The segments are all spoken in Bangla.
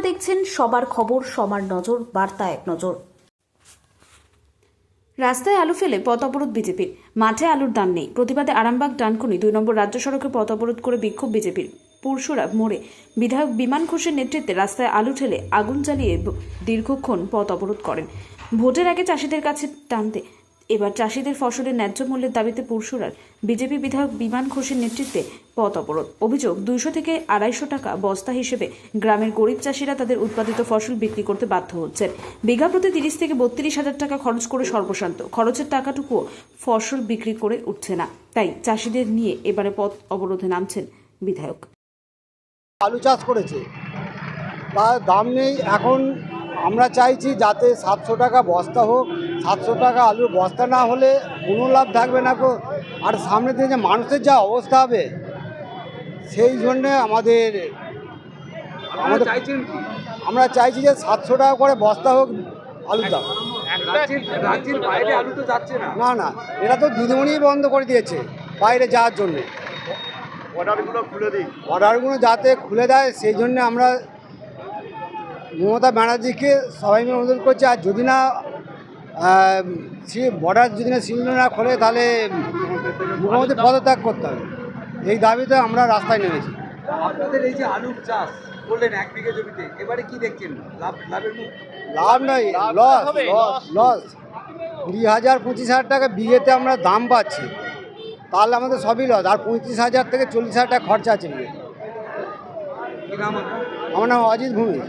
দেখছেন সবার খবর, সবার নজর, বার্তা এক নজর। রাস্তায় আলু ফেলে পথ অবরোধ বিজেপির, মাঠে আলুর দাম নেই। প্রতিবাদে আরামবাগ ডানকুনি ২ নম্বর রাজ্য সড়কে পথ অবরোধ করে বিক্ষোভ বিজেপির। পুরসুরা মোড়ে বিধায়ক বিমান ঘোষের নেতৃত্বে রাস্তায় আলু ঠেলে আগুন জ্বালিয়ে দীর্ঘক্ষণ পথ অবরোধ করেন। ভোটের আগে চাষিদের কাছে টানতে এবার চাষিদের ফসলের ন্যায্য মূল্যের দাবিতে পুরসুরার বিজেপি বিধায়ক বিমান ঘোষের নেতৃত্বে পথ অবরোধ। অভিযোগ, 200 থেকে 250 টাকা বস্তা হিসেবে গ্রামের গরিব চাষিরা তাদের উৎপাদিত ফসল বিক্রি করতে বাধ্য হচ্ছেন। বিঘা প্রতি 30 থেকে 32 হাজার টাকা খরচ করে সর্বশান্ত, খরচের টাকাটুকুও ফসল বিক্রি করে উঠছে না। তাই চাষিদের নিয়ে এবারে পথ অবরোধে নামছেন বিধায়ক। আলু চাষ করেছে, তার দাম নেই। এখন আমরা চাইছি যাতে 700 টাকা বস্তা হোক। 700 টাকা আলুর বস্তা না হলে কোনো লাভ থাকবে না। আর সামনে থেকে যে মানুষের যা অবস্থা হবে, সেই জন্যে আমরা চাইছি যে 700 টাকা করে বস্তা হোক আলুর দাম। রাজ্যের বাইরে আলু তো যাচ্ছে না। না, এরা তো দিদিমণিই বন্ধ করে দিয়েছে বাইরে যাওয়ার জন্যে। অর্ডারগুলো যাতে খুলে দেয়, সেই জন্য আমরা মমতা ব্যানার্জিকে সবাই মিলে অনুরোধ করছি। আর যদি না বর্ডার যদি না সিল না খোলে, তাহলে মুখ্যমন্ত্রী পদত্যাগ করতে হবে। এই দাবিতে আমরা রাস্তায় নেমেছি। আপনাদের এই যে আলুর চাষ করলেন 1 বিঘে জমিতে, এবারে কি দেখছেন? লাভের মুখ? লাভ নয়, লস। 20,000-25,000 টাকা বিঘেতে আমরা দাম পাচ্ছি, তাহলে আমাদের সবই লস। আর 35,000 থেকে 40,000 টাকা খরচা আছে বিঘে। আমার নাম অজিত ভূমি।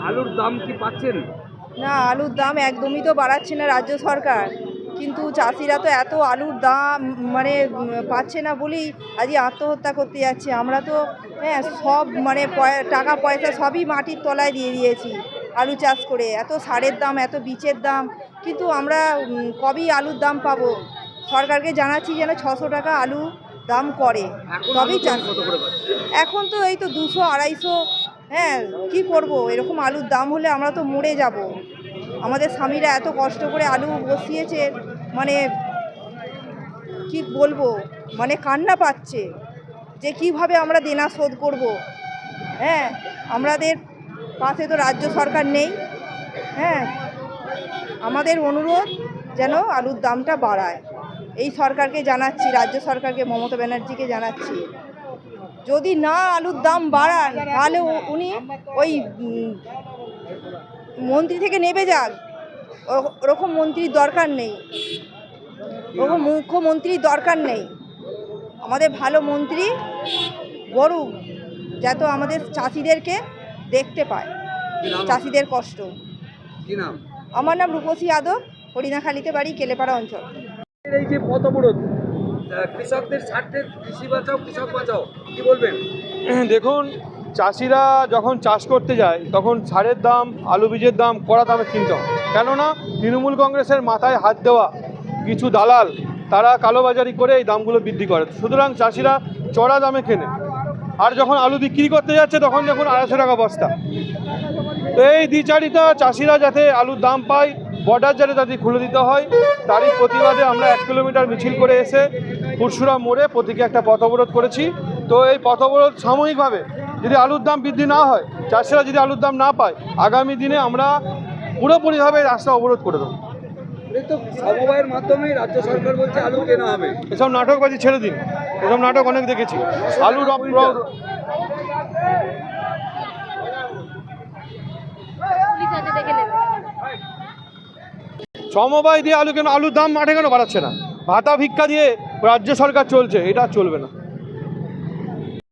আলুর দাম কি পাচ্ছেন? না, আলুর দাম একদমই তো বাড়াচ্ছে না রাজ্য সরকার, কিন্তু চাষিরা তো এত আলুর দাম পাচ্ছে না বলেই আজকে আত্মহত্যা করতে যাচ্ছে। আমরা তো সব টাকা পয়সা সবই মাটির তলায় দিয়ে দিয়েছি আলু চাষ করে। এত সারের দাম, এত বীজের দাম, কিন্তু আমরা কবেই আলুর দাম পাবো? সরকারকে জানাচ্ছি যেন 600 টাকা আলু দাম করে, তবেই চাষ। এখন তো এই তো 200-250। কি করব? এরকম আলুর দাম হলে আমরা তো মরে যাব। আমাদের স্বামীরা এত কষ্ট করে আলু বসিয়েছে, কি বলবো, কান্না পাচ্ছে যে কিভাবে আমরা দেনা শোধ করব। আমাদের পাশে তো রাজ্য সরকার নেই। আমাদের অনুরোধ যেন আলুর দামটা বাড়ায়। এই সরকারকে জানাচ্ছি, রাজ্য সরকারকে, মমতা ব্যানার্জিকে জানাচ্ছি, যদি না আলুর দাম বাড়ান তাহলে উনি ওই মন্ত্রী থেকে নেমে যাক। ওরকম মন্ত্রীর দরকার নেই, ওরকম মুখ্যমন্ত্রীর দরকার নেই। আমাদের ভালো মন্ত্রী গরু যাতে আমাদের চাষিদেরকে দেখতে পায়, চাষিদের কষ্ট। আমার নাম রূপসী যাদব, হরিণাখালীতে বাড়ি, কেলেপাড়া অঞ্চল। এই যে পথ অবরোধ, কৃষকদের স্বার্থে, কৃষি বাঁচাও কৃষক বাঁচাও, কি বলবেন? দেখুন, চাষিরা যখন চাষ করতে যায় তখন সারের দাম, আলু বীজের দাম কড়া দামে কিনতে হয়। কেননা তৃণমূল কংগ্রেসের মাথায় হাত দেওয়া কিছু দালাল, তারা কালোবাজারি করে এই দামগুলো বৃদ্ধি করে। সুতরাং চাষিরা চড়া দামে কেনে। আর যখন আলু বিক্রি করতে যাচ্ছে তখন দেখুন 250 টাকা বস্তা। তো এই দ্বিচারিতা, চাষিরা যাতে আলুর দাম পায়, বর্ডার যাতে তাদের খুলে দিতে হয়, তারই প্রতিবাদে আমরা 1 কিলোমিটার মিছিল করে এসে পুরসুরা মোড়ে প্রতীকে একটা পথ অবরোধ করেছি। তো এই পথ অবরোধ সাময়িকভাবে, যদি আলুর দাম বৃদ্ধি না হয়, চাষিরা যদি আলুর দাম না পায়, আগামী দিনে আমরা পুরোপুরিভাবে রাস্তা অবরোধ করে দেবো। সমবায়ের মাধ্যমে রাজ্য সরকার বলছে আলু কেনা হবে। এসব নাটকবাজি ছেড়ে দিন, এসব নাটক অনেক দেখেছি। আলুর সমবায় দিয়ে আলু কেন, আলুর দাম মাঠে কেন বাড়াচ্ছে না? ভাতা ভিক্ষা দিয়ে রাজ্য সরকার চলছে, এটা চলবে না।